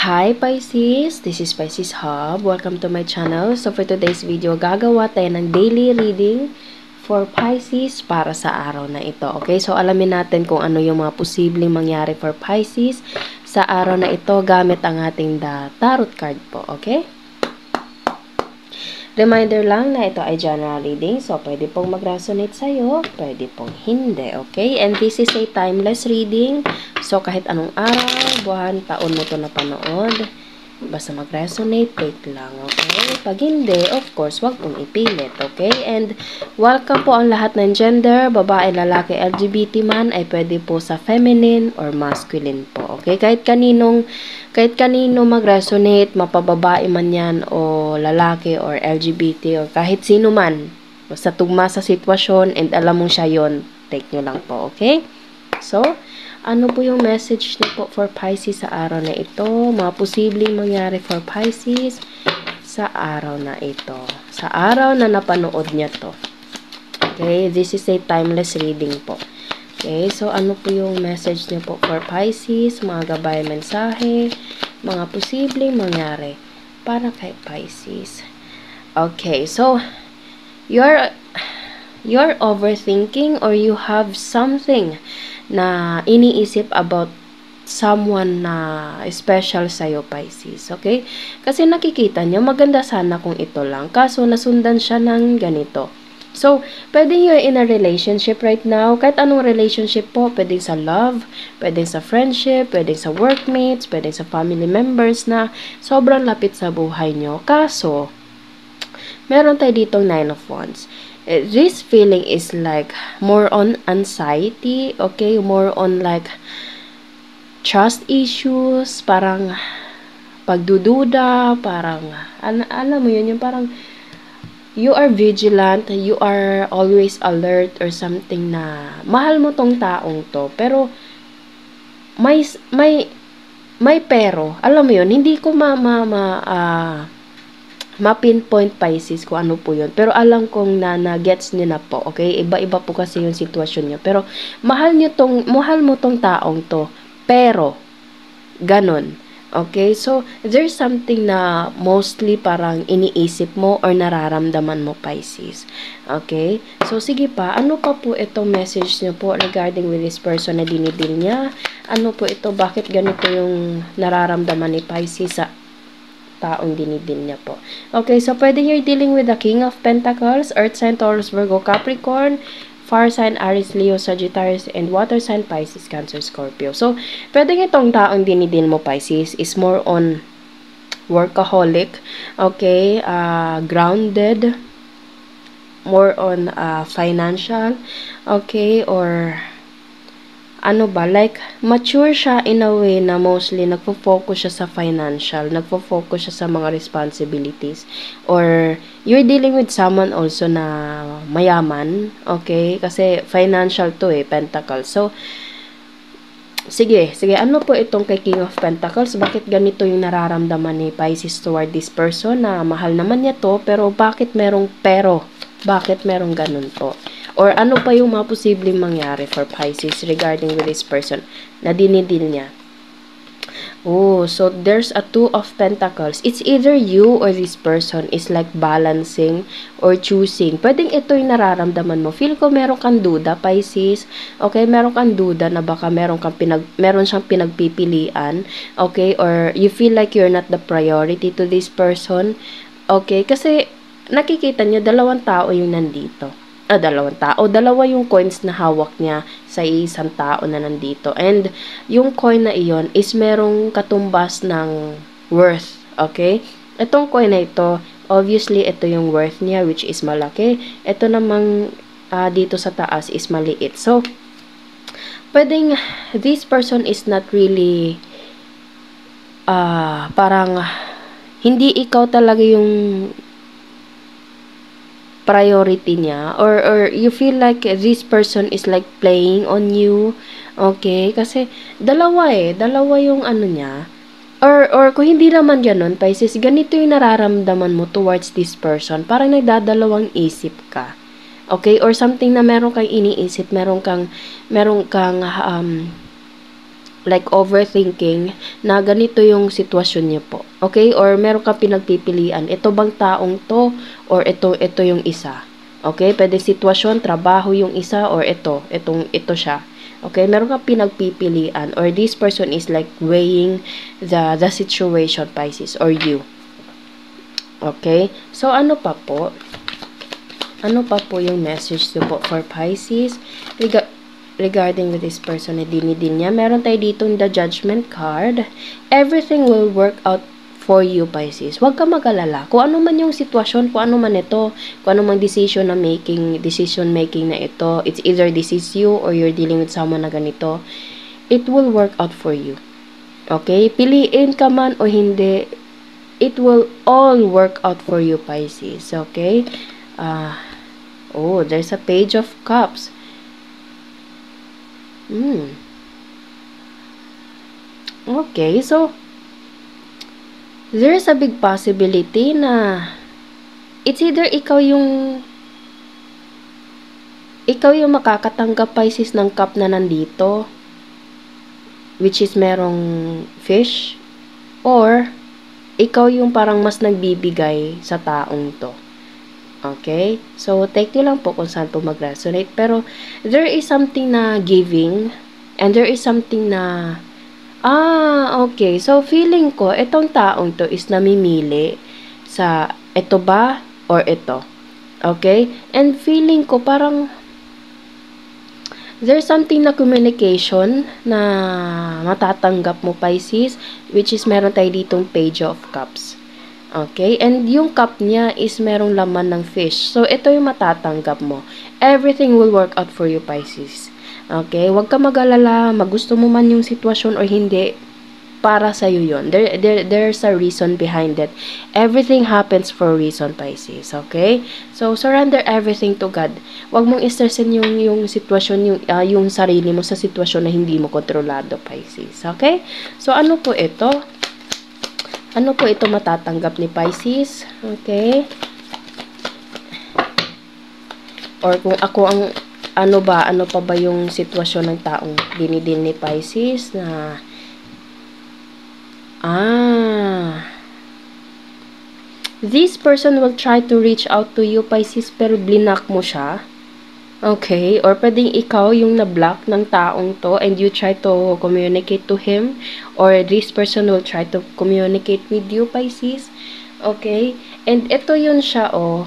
Hi Pisces! This is Pisces Hub. Welcome to my channel. So for today's video, gagawa tayo ng daily reading for Pisces para sa araw na ito. Okay? So alamin natin kung ano yung mga posibleng mangyari for Pisces sa araw na ito gamit ang ating tarot card po. Okay? Reminder lang na ito ay general reading. So pwede pong mag-resonate sa'yo, pwede pong hindi. Okay? And this is a timeless reading. So, kahit anong araw, buwan, taon mo ito napanood, basta mag-resonate, take lang, okay? Pag hindi, of course, wag mong ipilit, okay? And, welcome po ang lahat ng gender, babae, lalaki, LGBT man, ay pwede po sa feminine or masculine po, okay? Kahit kanino mag-resonate, mapababae man yan, o lalaki, or LGBT, or kahit sino man, basta tugma sa sitwasyon, and alam mong siya yun, take nyo lang po, okay? So, ano po yung message niyo po for Pisces sa araw na ito? Mga posibleng mangyari for Pisces sa araw na ito. Sa araw na napanood niya to. Okay, this is a timeless reading po. Okay, so ano po yung message niyo po for Pisces? Mga gabay mensahe, mga posibleng mangyari para kay Pisces. Okay, so you're overthinking or you have something na iniisip about someone na special sa'yo, Pisces. Okay? Kasi nakikita nyo, maganda sana kung ito lang. Kaso, nasundan siya ng ganito. So, pwedeng you're in a relationship right now. Kahit anong relationship po, pwedeng sa love, pwedeng sa friendship, pwedeng sa workmates, pwedeng sa family members na sobrang lapit sa buhay nyo. Kaso, meron tayo ditong 9 of Wands. This feeling is like more on anxiety, okay? More on like trust issues, parang pagdududa, parang, alam mo yun, yung parang you are vigilant, you are always alert or something na mahal mo tong taong to, pero may pero, alam mo yun, hindi ko ma-pinpoint Pisces kung ano po yun. Pero alam kong na-gets niyo na po, okay? Iba-iba po kasi yung sitwasyon niyo. Pero mahal mo tong taong to. Pero, ganon. Okay? So, there's something na mostly parang iniisip mo or nararamdaman mo, Pisces. Okay? So, sige pa. Ano pa po itong message niyo po regarding with this person na dinidil niya? Ano po ito? Bakit ganito yung nararamdaman ni Pisces sa taong dinidil niya po. Okay, so pwede you're dealing with the King of Pentacles, Earth sign, Taurus, Virgo, Capricorn, Fire sign, Aries, Leo, Sagittarius, and Water sign, Pisces, Cancer, Scorpio. So, pwede itong taong dinidil mo, Pisces, is more on workaholic, okay, grounded, more on financial, okay, or ano ba, like, mature siya in a way na mostly nagfo-focus siya sa financial, nagfo-focus siya sa mga responsibilities, or you're dealing with someone also na mayaman, okay, kasi financial to Pentacles. So, sige, ano po itong kay King of Pentacles? Bakit ganito yung nararamdaman ni Pisces toward this person na mahal naman niya to, pero bakit merong bakit merong ganun po? Or ano pa yung mga posibleng mangyari for Pisces regarding with this person na dinidil niya? Oh, so there's a 2 of Pentacles. It's either you or this person is like balancing or choosing. Pwedeng ito yung nararamdaman mo. Feel ko meron kang duda, Pisces. Okay, meron kang duda na baka meron siyang pinagpipilian. Okay, or you feel like you're not the priority to this person. Okay, kasi nakikita niyo, dalawang tao yung nandito. Dalawa yung coins na hawak niya sa isang tao na nandito. And yung coin na iyon is merong katumbas ng worth. Okay? Itong coin na ito, obviously, ito yung worth niya, which is malaki. Ito namang dito sa taas is maliit. So, pwedeng this person is not really parang hindi ikaw talaga yung priority niya, or you feel like this person is like playing on you, okay, kasi dalawa yung ano niya, or kung hindi naman ganun, Pisces, ganito yung nararamdaman mo towards this person, parang nagdadalawang isip ka, okay, or something na meron kang iniisip, meron kang like overthinking na ganito yung sitwasyon niyo po. Okay? Or meron kang pinagpipilian, ito bang taong to or ito yung isa. Okay? Pwede sitwasyon, trabaho yung isa or ito siya. Okay? Meron kang pinagpipilian or this person is like weighing the situation, Pisces, or you. Okay? So ano pa po? Ano pa po yung message to po for Pisces? Regarding with this person na dinidin niya, meron tayo dito the Judgment card. Everything will work out for you, Pisces. Huwag ka mag-alala. Kung ano man yung sitwasyon, kung ano man ito, kung ano man decision making na ito, it's either this is you or you're dealing with someone na ganito, it will work out for you. Okay? Piliin ka man o hindi, it will all work out for you, Pisces. Okay? There's a Page of Cups. Okay, so there's a big possibility na it's either ikaw yung makakatanggap, Pisces, ng cup na nandito, which is merong fish, or ikaw yung parang mas nagbibigay sa taong to. Okay? So, take nyo lang po kung saan po mag-resonate. Pero, there is something na giving, and there is something na, okay. So, feeling ko, itong taong to is namimili sa, ito ba, or ito. Okay? And feeling ko, parang, there's something na communication na matatanggap mo, Pisces, which is meron tayo ditong Page of Cups. Okay? And yung cup niya is merong laman ng fish. So, ito yung matatanggap mo. Everything will work out for you, Pisces. Okay? Huwag ka mag-alala, magusto mo man yung sitwasyon or hindi, para sa'yo yun. There's a reason behind it. Everything happens for a reason, Pisces. Okay? So, surrender everything to God. Huwag mong istressin yung sitwasyon, yung sarili mo sa sitwasyon na hindi mo kontrolado, Pisces. Okay? So, ano po ito? Ano po ito matatanggap ni Pisces? Okay? Or kung ako ang, ano pa ba yung sitwasyon ng taong dinidin ni Pisces na, this person will try to reach out to you, Pisces, pero blinak mo siya. Okay? Or pwedeng ikaw yung na-block ng taong to and you try to communicate to him, or this person will try to communicate with you, Pisces. Okay? And ito yun siya, or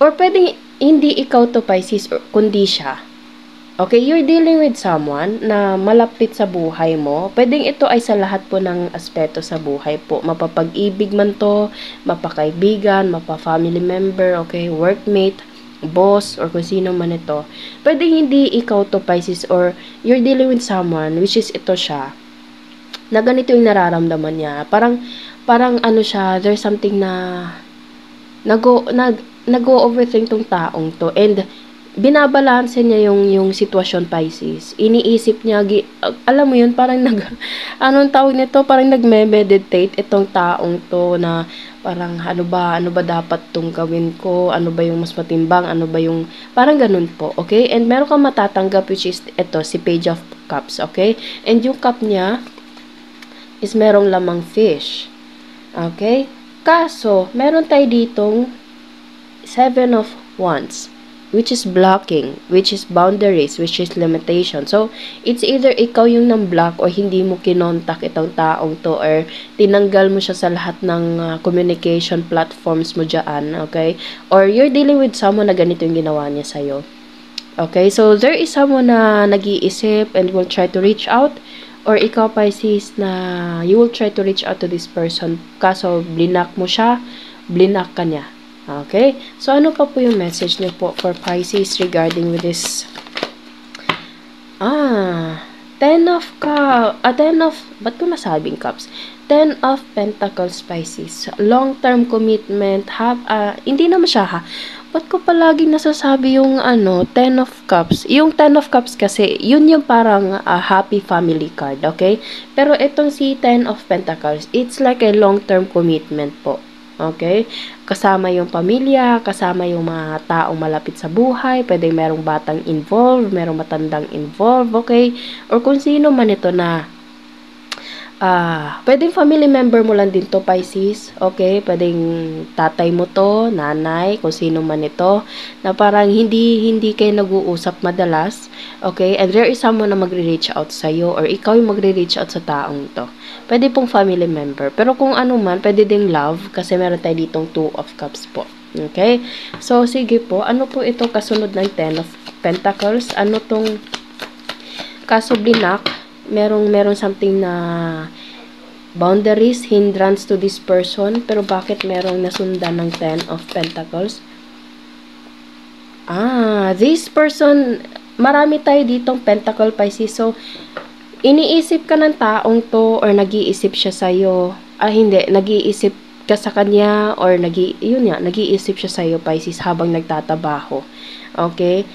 pwedeng hindi ikaw to, Pisces, kundi siya. Okay? You're dealing with someone na malapit sa buhay mo. Pwedeng ito ay sa lahat po ng aspeto sa buhay po. Mapapag-ibig man to, mapakaibigan, mapa-family member, okay? Workmate, boss, or kung sino man ito. Pwedeng hindi ikaw to, Pisces, or you're dealing with someone, which is ito siya, na ganito yung nararamdaman niya. Parang ano siya, there's something na nag-overthink tong taong to, and binabalanse niya yung sitwasyon, Pisces. Iniisip niya, alam mo yun, parang anong tawag nito, parang nagme-meditate itong taong to na parang ano ba dapat tong gawin ko, ano ba yung mas matimbang, ano ba yung, parang ganun po, okay? And meron kang matatanggap, which is ito, si Page of Cups, okay? And yung cup niya is merong lamang fish, okay? Kaso, meron tayo ditong 7 of Wands, which is blocking, which is boundaries, which is limitation. So, it's either ikaw yung nang-block or hindi mo kinontak itong taong to, or tinanggal mo siya sa lahat ng communication platforms mo dyan, okay? Or you're dealing with someone na ganito yung ginawa niya sa'yo. Okay? So, there is someone na nag-iisip and will try to reach out, or ikaw, Pisces, na you will try to reach out to this person. Kaso, blinak mo siya, blinak ka niya. Okay? So, ano pa po yung message niyo po for Pisces regarding with this? 10 of ba't ko nasabing cups? 10 of Pentacles, Pisces. Long-term commitment, hindi naman siya, ba't ko palaging nasasabi yung 10 of Cups? Yung 10 of Cups kasi, yun yung parang happy family card, okay? Pero itong si 10 of Pentacles, it's like a long-term commitment po. Okay? Kasama yung pamilya, kasama yung mga taong malapit sa buhay, pwedeng merong batang involved, merong matandang involved, okay? Or kung sino man ito na pwedeng family member mo lang din to, Pisces. Okay? Pwedeng tatay mo to, nanay, kung sino man ito, na parang hindi kayo nag-uusap madalas. Okay? And there is someone na magre-reach out sa'yo or ikaw yung magre-reach out sa taong to. Pwede pong family member. Pero kung ano man, pwede ding love kasi meron tayo ditong 2 of Cups po. Okay? So, sige po. Ano po ito kasunod ng 10 of Pentacles? Ano tong kaso blinak? Merong something na boundaries, hindrance to this person, pero bakit merong nasundan ng 10 of Pentacles? This person, marami tayo ditong Pentacle, Pisces. So, iniisip ka ng taong to or nag-iisip siya sa'yo. Hindi, nag-iisip ka sa kanya or nag-iisip siya sa'yo, Pisces, habang nagtatabaho. Okay?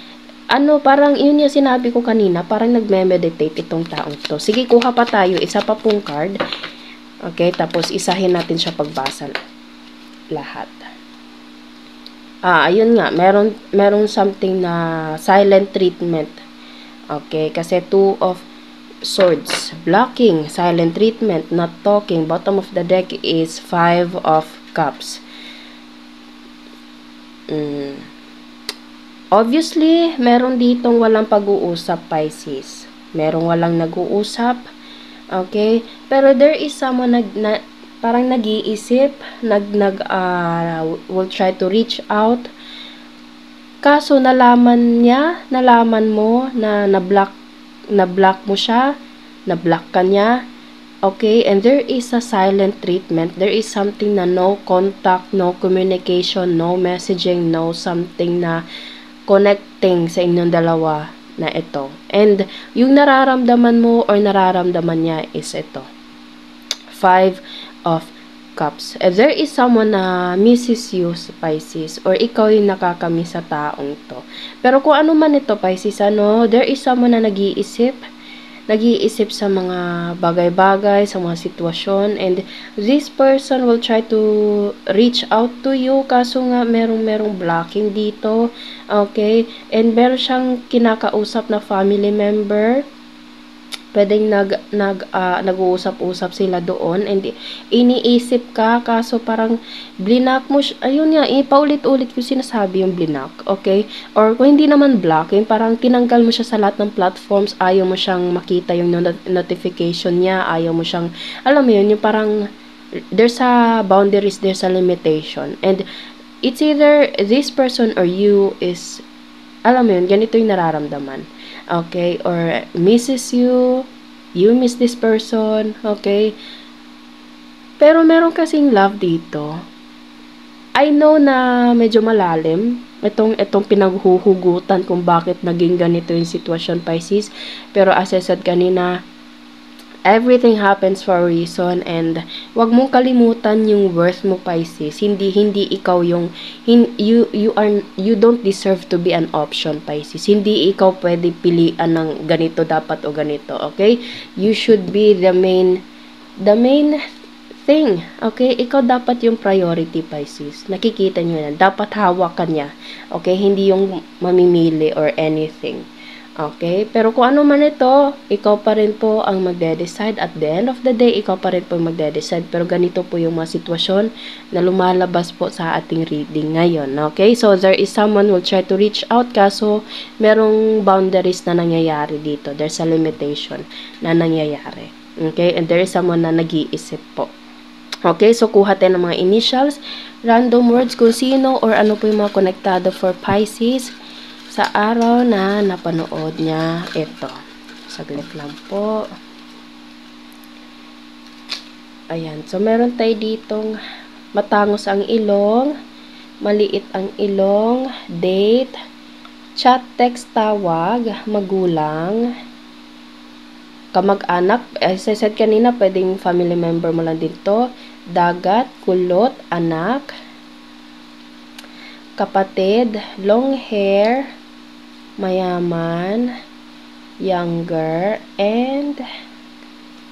Parang yun yung sinabi ko kanina, parang nagme-meditate itong taong to. Sige, kuha pa tayo, isa pa pong card. Okay, tapos isahin natin siya pagbasa lahat. Ayun nga, merong something na silent treatment. Okay, kasi 2 of Swords, blocking, silent treatment, not talking. Bottom of the deck is 5 of Cups. Obviously, meron ditong walang pag-uusap, Pisces. Merong walang nag-uusap. Okay? Pero there is someone parang nag-iisip, will try to reach out. Kaso nalaman mo na na-block mo siya, na-block ka niya. Okay? And there is a silent treatment. There is something na no contact, no communication, no messaging, no something na connecting sa inyong dalawa na ito. And yung nararamdaman mo or nararamdaman niya is ito. 5 of Cups. If there is someone na misses you, Pisces, or ikaw yung nakakamiss sa taong to. Pero kung ano man ito, Pisces, there is someone na nag-iisip sa mga bagay-bagay, sa mga sitwasyon, and this person will try to reach out to you, kaso nga merong blocking dito, okay, and meron siyang kinakausap na family member, pwedeng nag-uusap-usap sila doon, and iniisip ka, kaso parang blinak mo, ayun nga, paulit-ulit ko sinasabi yung blinak, okay? Or kung hindi naman blocking, parang tinanggal mo siya sa lahat ng platforms, ayaw mo siyang makita yung notification niya, ayaw mo siyang, alam mo yun, yung parang, there's a boundaries, there's a limitation, and it's either this person or you is, alam mo yun, ganito yung nararamdaman. Okay, or misses you miss this person, okay? Pero meron kasing love dito. I know na medyo malalim itong pinaghuhugutan kung bakit naging ganito yung sitwasyon, Pisces. Pero as I said kanina, everything happens for a reason, and wag mong kalimutan yung worth mo, Pisces. Hindi ikaw yung you don't deserve to be an option, Pisces. Hindi ikaw pwede pilian ng ganito dapat o ganito, okay? You should be the main thing, okay? Ikaw dapat yung priority, Pisces. Nakikita nyo yan. Dapat hawak ka niya, okay? Hindi yung mamimili or anything. Okay? Pero kung ano man ito, ikaw pa rin po ang magde-decide. At the end of the day, ikaw pa rin po ang magde-decide. Pero ganito po yung mga sitwasyon na lumalabas po sa ating reading ngayon. Okay? So, there is someone who will try to reach out, kaso merong boundaries na nangyayari dito. There's a limitation na nangyayari. Okay? And there is someone na nag-iisip po. Okay? So, kuha tayo ng mga initials, random words, kung sino or ano po yung mga konektado for Pisces sa araw na napanood niya ito. Saglit lang po. Ayan. So, meron tayo ditong matangos ang ilong, maliit ang ilong, date, chat, text, tawag, magulang, kamag-anak. As I said kanina, pwedeng family member mo lang dito. Dagat, kulot, anak, kapatid, long hair, mayaman, younger, and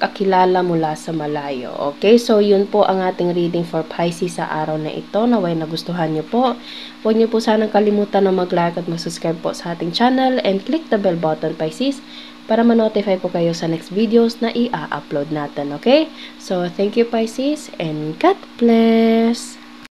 kakilala mula sa malayo. Okay, so yun po ang ating reading for Pisces sa araw na ito. Naway nagustuhan nyo po. Huwag nyo po sanang kalimutan na mag-like at mag-subscribe po sa ating channel and click the bell button, Pisces, para ma-notify po kayo sa next videos na i-upload natin. Okay, so thank you, Pisces, and God bless!